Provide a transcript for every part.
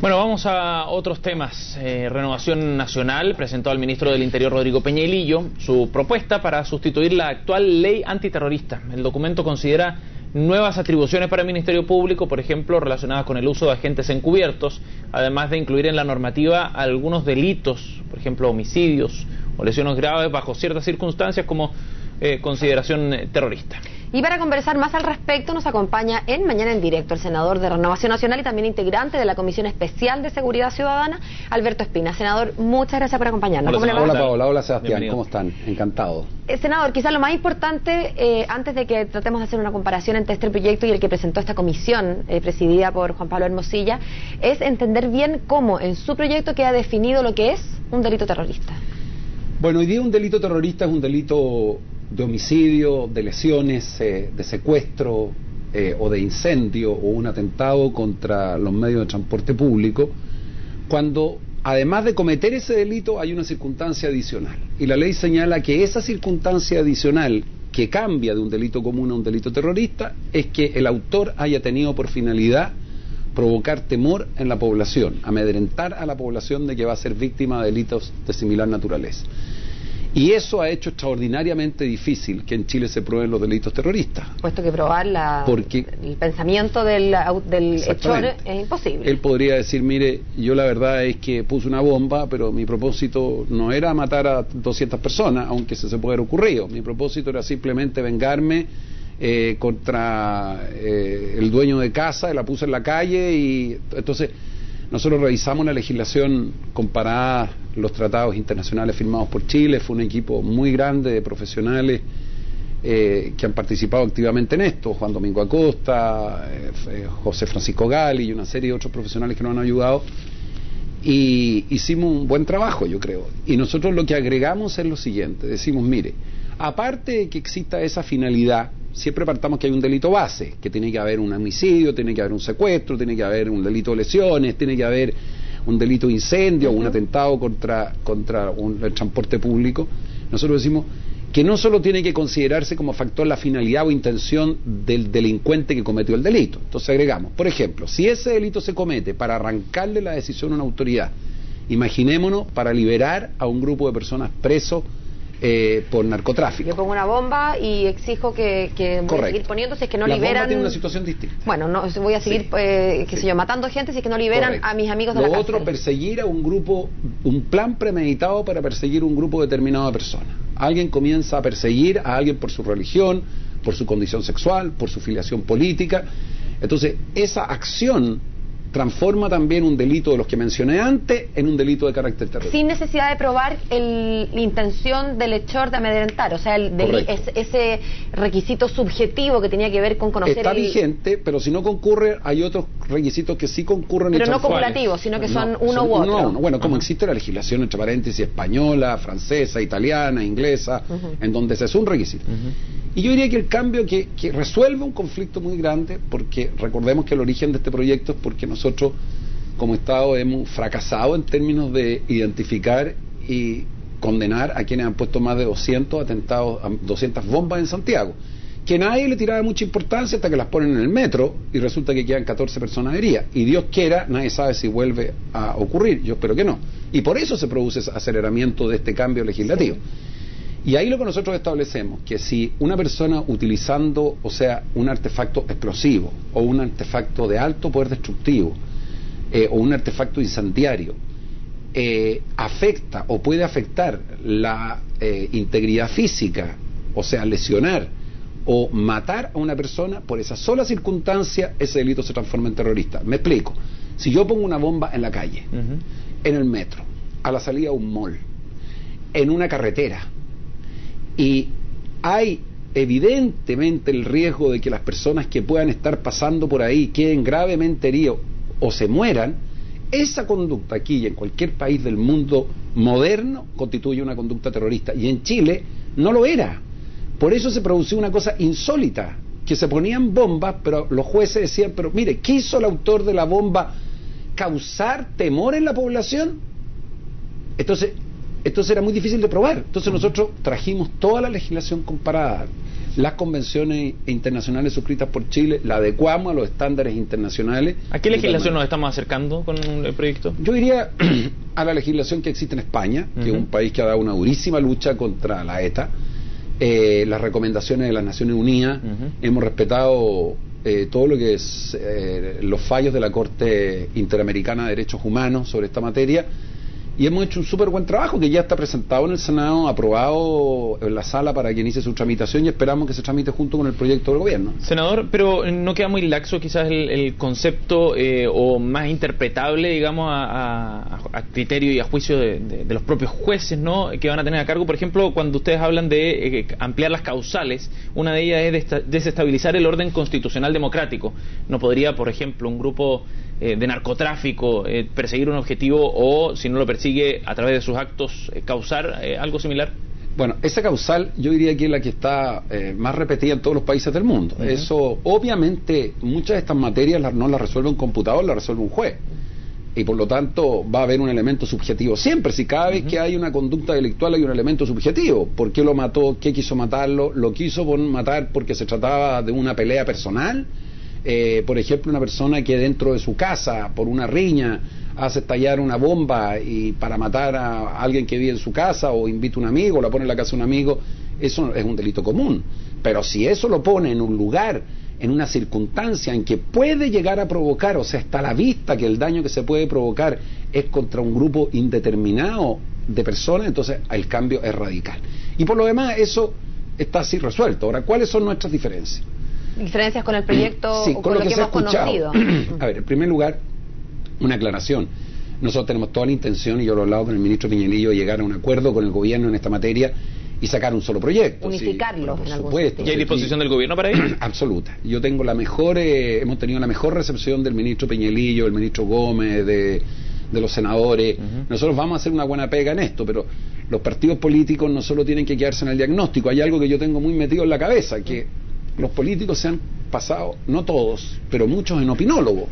Bueno, vamos a otros temas. Renovación Nacional presentó al ministro del Interior, Rodrigo Peñailillo, su propuesta para sustituir la actual ley antiterrorista. El documento considera nuevas atribuciones para el Ministerio Público, por ejemplo, relacionadas con el uso de agentes encubiertos, además de incluir en la normativa algunos delitos, por ejemplo, homicidios o lesiones graves bajo ciertas circunstancias como consideración terrorista. Y para conversar más al respecto nos acompaña en Mañana en Directo el senador de Renovación Nacional y también integrante de la Comisión Especial de Seguridad Ciudadana, Alberto Espina. Senador, muchas gracias por acompañarnos. Hola Paola, hola Sebastián, bienvenido. ¿Cómo están? Encantado. Senador, quizás lo más importante, antes de que tratemos de hacer una comparación entre este proyecto y el que presentó esta comisión presidida por Juan Pablo Hermosilla, es entender bien cómo en su proyecto queda definido lo que es un delito terrorista. Bueno, hoy día un delito terrorista es un delito de homicidio, de lesiones, de secuestro o de incendio o un atentado contra los medios de transporte público, cuando además de cometer ese delito hay una circunstancia adicional. Y la ley señala que esa circunstancia adicional que cambia de un delito común a un delito terrorista es que el autor haya tenido por finalidad provocar temor en la población, amedrentar a la población de que va a ser víctima de delitos de similar naturaleza. Y eso ha hecho extraordinariamente difícil que en Chile se prueben los delitos terroristas. Puesto que probar el pensamiento del hechor es imposible. Él podría decir, mire, yo la verdad es que puse una bomba, pero mi propósito no era matar a 200 personas, aunque se puede haber ocurrido. Mi propósito era simplemente vengarme contra el dueño de casa, la puse en la calle y entonces... Nosotros revisamos la legislación comparada los tratados internacionales firmados por Chile. Fue un equipo muy grande de profesionales que han participado activamente en esto. Juan Domingo Acosta, José Francisco Gali y una serie de otros profesionales que nos han ayudado. Y hicimos un buen trabajo, yo creo. Y nosotros lo que agregamos es lo siguiente. Decimos, mire, aparte de que exista esa finalidad, siempre partamos que hay un delito base, que tiene que haber un homicidio, tiene que haber un secuestro, tiene que haber un delito de lesiones, tiene que haber un delito de incendio o un atentado contra el transporte público. Nosotros decimos que no solo tiene que considerarse como factor la finalidad o intención del delincuente que cometió el delito. Entonces agregamos, por ejemplo, si ese delito se comete para arrancarle la decisión a una autoridad, imaginémonos para liberar a un grupo de personas presos por narcotráfico. Yo pongo una bomba y exijo que voy a seguir poniendo si es que no liberan... La bomba tiene una situación distinta. Bueno, no voy a seguir matando gente si es que no liberan a mis amigos de la cárcel. Lo otro, perseguir a un grupo, un plan premeditado para perseguir un grupo determinado de personas. Alguien comienza a perseguir a alguien por su religión, por su condición sexual, por su filiación política. Entonces, esa acción transforma también un delito de los que mencioné antes en un delito de carácter terrorista. Sin necesidad de probar la intención del hechor de amedrentar, o sea, ese requisito subjetivo que tenía que ver con conocer... Está vigente, pero si no concurre, hay otros requisitos que sí concurren. Pero no cumulativos, sino que son uno u otro. Bueno, como existe la legislación, entre paréntesis, española, francesa, italiana, inglesa, en donde ese es un requisito. Y yo diría que el cambio que resuelve un conflicto muy grande, porque recordemos que el origen de este proyecto es porque nosotros como Estado hemos fracasado en términos de identificar y condenar a quienes han puesto más de 200 atentados, 200 bombas en Santiago, que nadie le tiraba mucha importancia hasta que las ponen en el metro y resulta que quedan 14 personas heridas, y Dios quiera, nadie sabe si vuelve a ocurrir, yo espero que no, y por eso se produce ese aceleramiento de este cambio legislativo. Y ahí lo que nosotros establecemos, que si una persona utilizando, o sea, un artefacto explosivo o un artefacto de alto poder destructivo o un artefacto incendiario afecta o puede afectar la integridad física, o sea, lesionar o matar a una persona, por esa sola circunstancia ese delito se transforma en terrorista. Me explico. Si yo pongo una bomba en la calle, en el metro, a la salida de un mall, en una carretera, y hay evidentemente el riesgo de que las personas que puedan estar pasando por ahí queden gravemente heridos o se mueran, esa conducta aquí y en cualquier país del mundo moderno constituye una conducta terrorista, y en Chile no lo era. Por eso se produció una cosa insólita, que se ponían bombas, pero los jueces decían, pero mire, ¿qué hizo el autor de la bomba? ¿Causar temor en la población? Entonces era muy difícil de probar. Entonces nosotros trajimos toda la legislación comparada las convenciones internacionales suscritas por Chile, la adecuamos a los estándares internacionales. ¿A qué legislación nos estamos acercando con el proyecto? Yo diría a la legislación que existe en España, que es un país que ha dado una durísima lucha contra la ETA, las recomendaciones de las Naciones Unidas, hemos respetado todo lo que es los fallos de la Corte Interamericana de Derechos Humanos sobre esta materia, y hemos hecho un súper buen trabajo que ya está presentado en el Senado, aprobado en la sala para que inicie su tramitación, y esperamos que se tramite junto con el proyecto del gobierno. Senador, pero ¿no queda muy laxo quizás el concepto o más interpretable, digamos, a criterio y a juicio de los propios jueces, ¿no?, que van a tener a cargo? Por ejemplo, cuando ustedes hablan de ampliar las causales, una de ellas es desestabilizar el orden constitucional democrático. ¿No podría, por ejemplo, un grupo de narcotráfico perseguir un objetivo, o si no lo persigue a través de sus actos causar algo similar? Bueno, esa causal yo diría que es la que está más repetida en todos los países del mundo. Eso, obviamente, muchas de estas materias no las resuelve un computador, las resuelve un juez. Y por lo tanto va a haber un elemento subjetivo siempre. Si cada vez que hay una conducta delictual hay un elemento subjetivo. ¿Por qué lo mató? ¿Qué quiso matarlo? ¿Lo quiso matar porque se trataba de una pelea personal? Por ejemplo, una persona que dentro de su casa, por una riña, hace estallar una bomba y para matar a alguien que vive en su casa, o invita a un amigo, la pone en la casa de un amigo, eso es un delito común. Pero si eso lo pone en un lugar, en una circunstancia en que puede llegar a provocar, o sea, está a la vista que el daño que se puede provocar es contra un grupo indeterminado de personas, entonces el cambio es radical. Y por lo demás, eso está así resuelto. Ahora, ¿cuáles son nuestras diferencias? ¿Diferencias con el proyecto sí, o con lo que hemos conocido? A ver, en primer lugar, una aclaración. Nosotros tenemos toda la intención, y yo lo he hablado con el ministro Peñalillo, de llegar a un acuerdo con el gobierno en esta materia y sacar un solo proyecto. Unificarlo, sí, en algún supuesto. sentido. ¿Y hay disposición del gobierno para ello? Absoluta. Yo tengo la mejor, hemos tenido la mejor recepción del ministro Peñalillo, del ministro Gómez, de los senadores. Nosotros vamos a hacer una buena pega en esto, pero los partidos políticos no solo tienen que quedarse en el diagnóstico. Hay algo que yo tengo muy metido en la cabeza, que los políticos se han pasado, no todos, pero muchos, en opinólogos.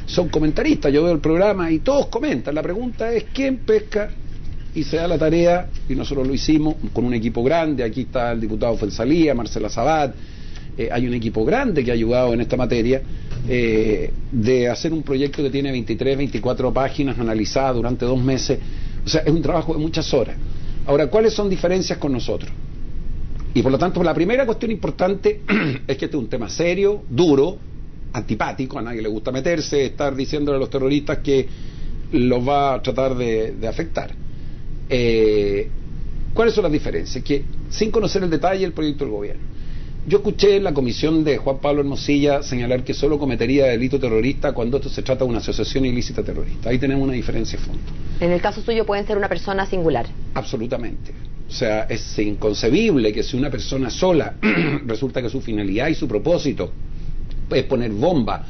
Son comentaristas. Yo veo el programa y todos comentan. La pregunta es ¿quién pesca? Y se da la tarea, y nosotros lo hicimos con un equipo grande. Aquí está el diputado Fuenzalía, Marcela Sabat, hay un equipo grande que ha ayudado en esta materia, de hacer un proyecto que tiene 23, 24 páginas analizadas durante 2 meses. O sea, es un trabajo de muchas horas. Ahora, ¿cuáles son diferencias con nosotros? Y por lo tanto, la primera cuestión importante es que este es un tema serio, duro, antipático, a nadie le gusta meterse, estar diciéndole a los terroristas que los va a tratar de afectar. ¿Cuáles son las diferencias? Que, sin conocer el detalle del proyecto del gobierno, yo escuché en la comisión de Juan Pablo Hermosilla señalar que solo cometería delito terrorista cuando esto se trata de una asociación ilícita terrorista. Ahí tenemos una diferencia de fondo. En el caso suyo pueden ser una persona singular. Absolutamente. O sea, es inconcebible que si una persona sola resulta que su finalidad y su propósito es poner bomba,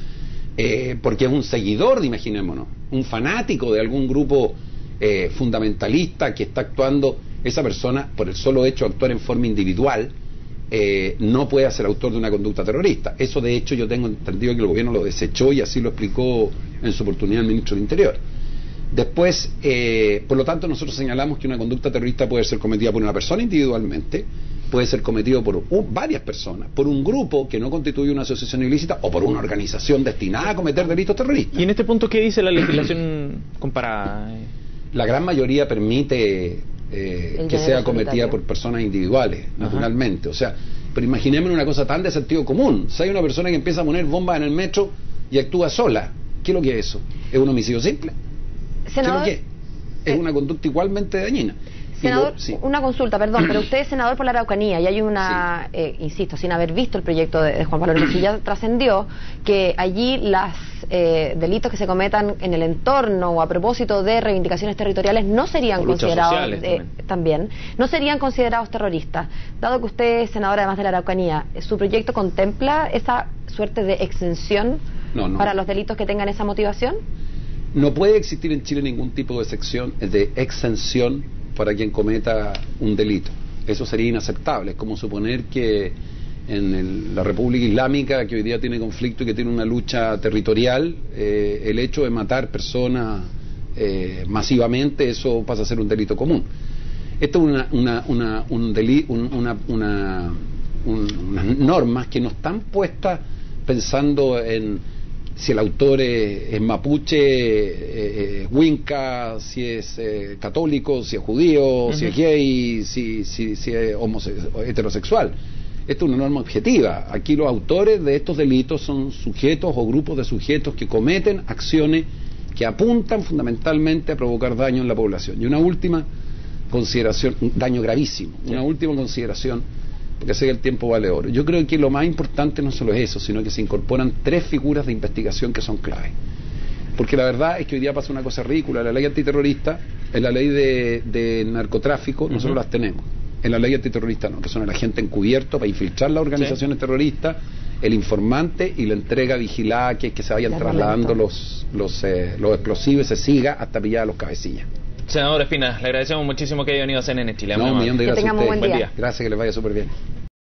porque es un seguidor, imaginémonos, un fanático de algún grupo fundamentalista que está actuando, esa persona, por el solo hecho de actuar en forma individual, no puede ser autor de una conducta terrorista. Eso, de hecho, yo tengo entendido que el gobierno lo desechó, y así lo explicó en su oportunidad el ministro del Interior. Después, por lo tanto, nosotros señalamos que una conducta terrorista puede ser cometida por una persona individualmente, puede ser cometido por varias personas, por un grupo que no constituye una asociación ilícita, o por una organización destinada a cometer delitos terroristas. ¿Y en este punto qué dice la legislación comparada? La gran mayoría permite que sea cometida por personas individuales, naturalmente. O sea, pero imaginémonos una cosa tan de sentido común. Si hay una persona que empieza a poner bombas en el metro y actúa sola, ¿qué es lo que es eso? ¿Es un homicidio simple? Senador, ¿Qué es lo que es? Es una conducta igualmente dañina. Senador, sí. Una consulta, perdón, pero usted es senador por la Araucanía, y hay una, insisto, sin haber visto el proyecto de Juan Pablo Hermosilla, trascendió que allí las delitos que se cometan en el entorno o a propósito de reivindicaciones territoriales no serían considerados también no serían considerados terroristas. Dado que usted es senador además de la Araucanía, ¿su proyecto contempla esa suerte de exención para los delitos que tengan esa motivación? No puede existir en Chile ningún tipo de exención para quien cometa un delito. Eso sería inaceptable. Es como suponer que en la República Islámica, que hoy día tiene conflicto y que tiene una lucha territorial, el hecho de matar personas masivamente, eso pasa a ser un delito común. Esto es unas normas que no están puestas pensando en si el autor es mapuche, winca, si es católico, si es judío, si es gay, si es heterosexual. Esta es una norma objetiva. Aquí los autores de estos delitos son sujetos o grupos de sujetos que cometen acciones que apuntan fundamentalmente a provocar daño en la población. Y una última consideración, un daño gravísimo, una última consideración, porque sé que el tiempo vale oro. Yo creo que lo más importante no solo es eso, sino que se incorporan 3 figuras de investigación que son clave. Porque la verdad es que hoy día pasa una cosa ridícula. La ley antiterrorista, en la ley de narcotráfico, nosotros las tenemos. En la ley antiterrorista no, que son el agente encubierto para infiltrar las organizaciones terroristas, el informante y la entrega vigilada, que se vayan trasladando los explosivos y se siga hasta pillar a los cabecillas. Senador Espina, le agradecemos muchísimo que haya venido a CNN Chile. No, un millón de gracias a ustedes. Buen día. Gracias, que les vaya súper bien.